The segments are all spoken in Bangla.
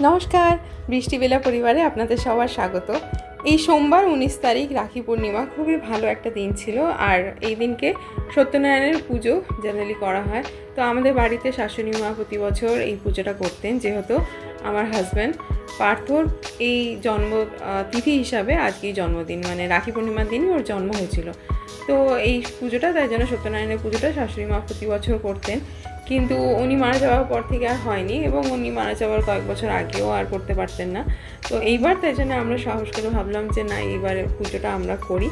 নমস্কার, বৃষ্টিবেলা পরিবারে আপনাদের সবার স্বাগত। এই সোমবার 19 তারিখ রাখি পূর্ণিমা, খুবই ভালো একটা দিন ছিল। আর এই দিনকে সত্যনারায়ণের পুজো জেনারেলি করা হয়। তো আমাদের বাড়িতে শাশুড়ি মা প্রতি বছর এই পুজোটা করতেন, যেহেতু আমার হাজব্যান্ড পার্থর এই জন্ম তিথি হিসাবে আজকেই জন্মদিন, মানে রাখি পূর্ণিমার দিনই ওর জন্ম হয়েছিল। তো এই পুজোটা, তাই জন্য সত্যনারায়ণের পুজোটা শাশুড়ি মা প্রতি বছর করতেন, কিন্তু উনি মারা যাওয়ার পর থেকে আর হয়নি, এবং উনি মারা যাওয়ার কয়েক বছর আগেও আর করতে পারতেন না। তো এইবার তাই জন্য আমরা সাহস করে ভাবলাম যে না, এইবারে পুজোটা আমরা করি।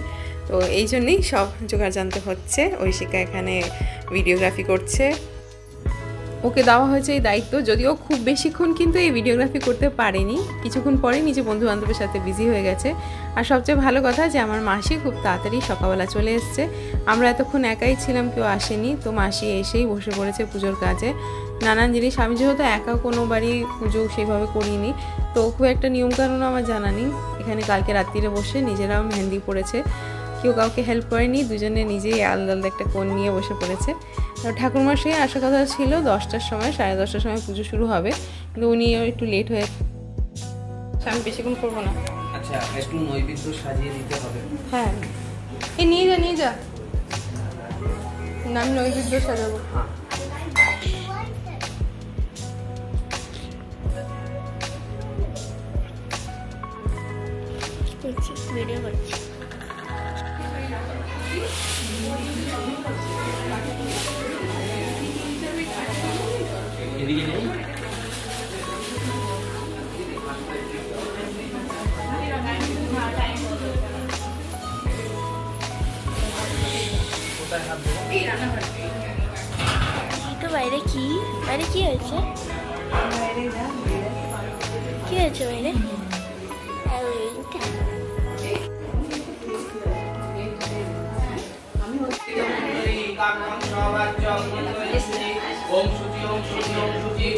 তো এই জন্যই সব জোগাড় জানতে হচ্ছে। ঐশিকা এখানে ভিডিওগ্রাফি করছে, ওকে দেওয়া হয়েছে এই দায়িত্ব। যদিও খুব বেশিক্ষণ কিন্তু এই ভিডিওগ্রাফি করতে পারেনি, কিছুক্ষণ পরে নিজে বন্ধু বান্ধবের সাথে বিজি হয়ে গেছে। আর সবচেয়ে ভালো কথা যে আমার মাসি খুব তাড়াতাড়ি সকালবেলা চলে এসছে। আমরা এতক্ষণ একাই ছিলাম, কেউ আসেনি। তো মাসি এসেই বসে পড়েছে পুজোর কাজে। নানান জিনিস, আমি যেহেতু একা কোনো বাড়ি পুজো সেইভাবে করিনি, তো খুব একটা নিয়মকানুন আমার জানা নেই। এখানে কালকে রাত্রিরে বসে নিজেরাও মেহেন্দি পড়েছে, কেউ কাউকে হেল্প করেনি, দুজনে নিজেই আলাদা আলাদা একটা কোণ নিয়ে বসে পড়েছে। ঠাকুরমশাই আসার কথা ছিল 10টার সময়, 10:30টার সময় পুজো শুরু হবে, কিন্তু উনিও একটু লেট হয়ে। আমি বেশিক্ষণ করবো না। আচ্ছা, একটু নৈবেদ্য সাজিয়ে দিতে হবে। হ্যাঁ, এই নিয়ে যা না, আমি নৈবেদ্য সাজাবো। হ্যাঁ, ভিডিও করছি। এদিকে নেই। বাইরে কি হয়েছে? কি হয়েছে বাইরে? ওম শুচি ওম শুচি ওম শুচি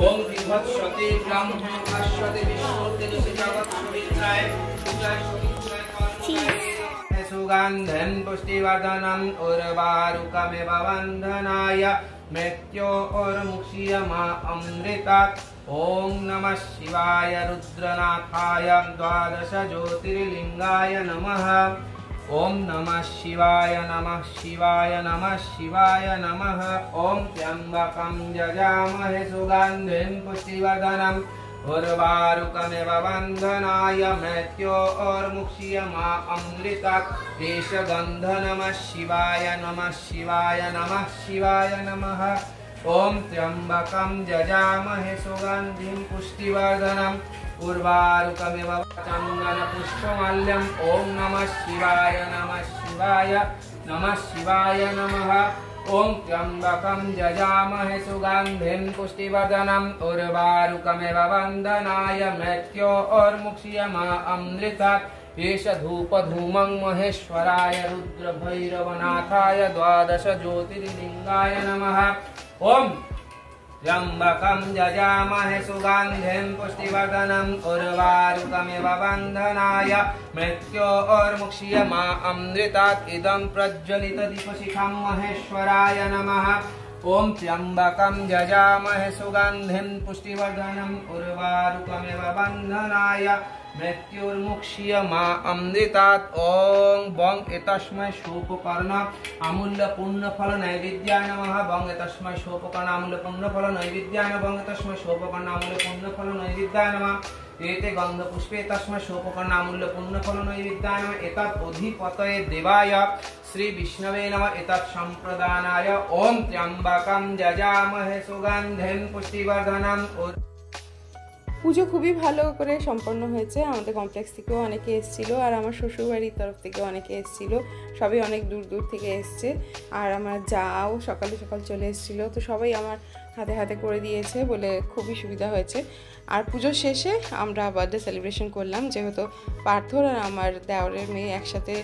ওম বিভৎসতে ব্রাহ্মণাশ্বতে বিশ্বতেজসে জগৎসবিত্রায় পূজায় সবিত্রায় সুগন্ধেন পুষ্টিবর্ধনম উর্বারুকমেব বন্ধনায় মৃত্যোর্মুক্ষীয়মা অমৃতাৎ। ওম নমঃ শিবায় রুদ্রনাথায় দ্বাদশ জ্যোতির্লিঙ্গায় নমঃ। ओम नमः शिवाय नमः शिवाय नमः शिवाय नमः। ओम त्र्यंबकं यजामहे सुगंधिं पुष्टिवर्धनम् उर्वारुकमेव बन्धनाय मृत्योर्मुक्षीयमा अमृतात्। देशगन्ध नमः शिवाय नमः शिवाय नमः शिवाय नमः। ओम त्र्यंबकं यजामहे सुगंधिं पुष्टिवर्धनम् उर्वारुकमेव चन्दन पुष्पमाल्यम्। ओम नमः शिवाय नमः शिवाय नमः शिवाय नमः। ओम त्र्यंबकं यजामहे सुगंधिं पुष्टिवर्धनम् उर्वारुकमेव बन्धनाय मृत्योर्मुक्षीयमा अमृतात्। एष धूपधूमं महेश्वराय रुद्रभैरवनाथाय द्वादश ज्योतिर्लिंगाय नमः। ओम त्र्यंबकं यजामहे सुगंधिं पुष्टिवर्धनम् उर्वारुकमेव बन्धनाय मृत्योर्मुक्षीयमा अमृतात्। इदं प्रज्वलितदीपशिखं महेश्वराय नमः। ओम त्र्यंबकं यजामहे सुगंधिं पुष्टिवर्धनम् उर्वारुकमेव बन्धनाय मृत्युर्मुक्षीयमा अमृतात्। ओं बं एतस्मै सोपकर्ण अमूल्य पुण्यफल नैवेद्याय नमः। बं एतस्मै सोपकर्ण अमूल्य पुण्यफल नैवेद्याय नमः। बं एतस्मै सोपकर्ण अमूल्य पुण्यफल नैवेद्याय नमः। एते गन्धपुष्पे तस्मै सोपकर्ण अमूल्य पुण्यफल नैवेद्याय नमः। एतत् अधिपतये देवाय श्री विष्णवे नमः। एतत् सम्प्रदानाय। ओम त्र्यंबकं यजामहे सुगंधिं पुष्टिवर्धनम्। পুজো খুবই ভালো করে সম্পন্ন হয়েছে। আমাদের কমপ্লেক্স থেকেও অনেকে এসেছিলো, আর আমার শ্বশুরবাড়ির তরফ থেকেও অনেকে এসেছিলো। সবাই অনেক দূর দূর থেকে এসছে, আর আমার যাও সকালে সকাল চলে এসেছিলো। তো সবাই আমার হাতে হাতে করে দিয়েছে বলে খুবই সুবিধা হয়েছে। আর পুজোর শেষে আমরা বার্থডে সেলিব্রেশন করলাম, যেহেতু পার্থর আর আমার দেওরের মেয়ে একসাথে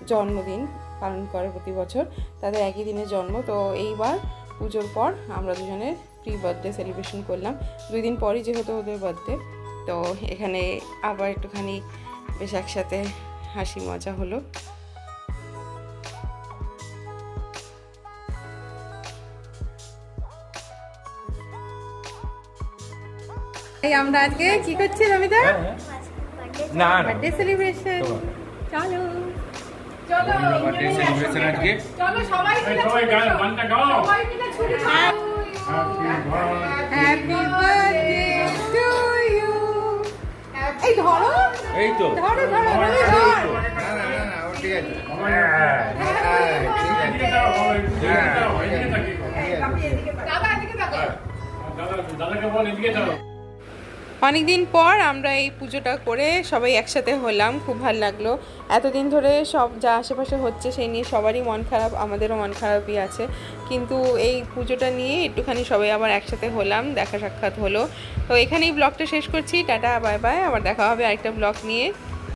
জন্মদিন পালন করে প্রতি বছর, তাদের একই দিনে জন্ম। তো এইবার পুজোর পর আমরা দুজনের প্রি বার্থডে সেলিব্রেশন করলাম, 2 দিন পরই যেহেতু ওদের বার্থডে। তো এখানে আবার একটুখানি বেশ একসাথে হাসি মজা হলো। এই আমরা আজকে কি করছি রমিদা? না বার্থডে সেলিব্রেশন। চলো চলো বার্থডে সেলিব্রেশন আজকে চলো সবাই গানটা গাও। সবাই মিলে ছুটি খাও। Happy birthday to you. এই ধরো এই তো ধরো ধরো রবি ধর। না ও ঠিক আছে দাদা এদিকে দেখো। দাদাকে বল এদিকে যাও। অনেকদিন পর আমরা এই পুজোটা করে সবাই একসাথে হলাম, খুব ভালো লাগলো। এতদিন ধরে সব যা আশেপাশে হচ্ছে সেই নিয়ে সবারই মন খারাপ, আমাদেরও মন খারাপই আছে, কিন্তু এই পুজোটা নিয়ে একটুখানি সবাই আবার একসাথে হলাম, দেখা সাক্ষাৎ হলো। তো এখানেই ব্লগটা শেষ করছি, টাটা বাই বাই, আবার দেখা হবে আরেকটা ব্লগ নিয়ে।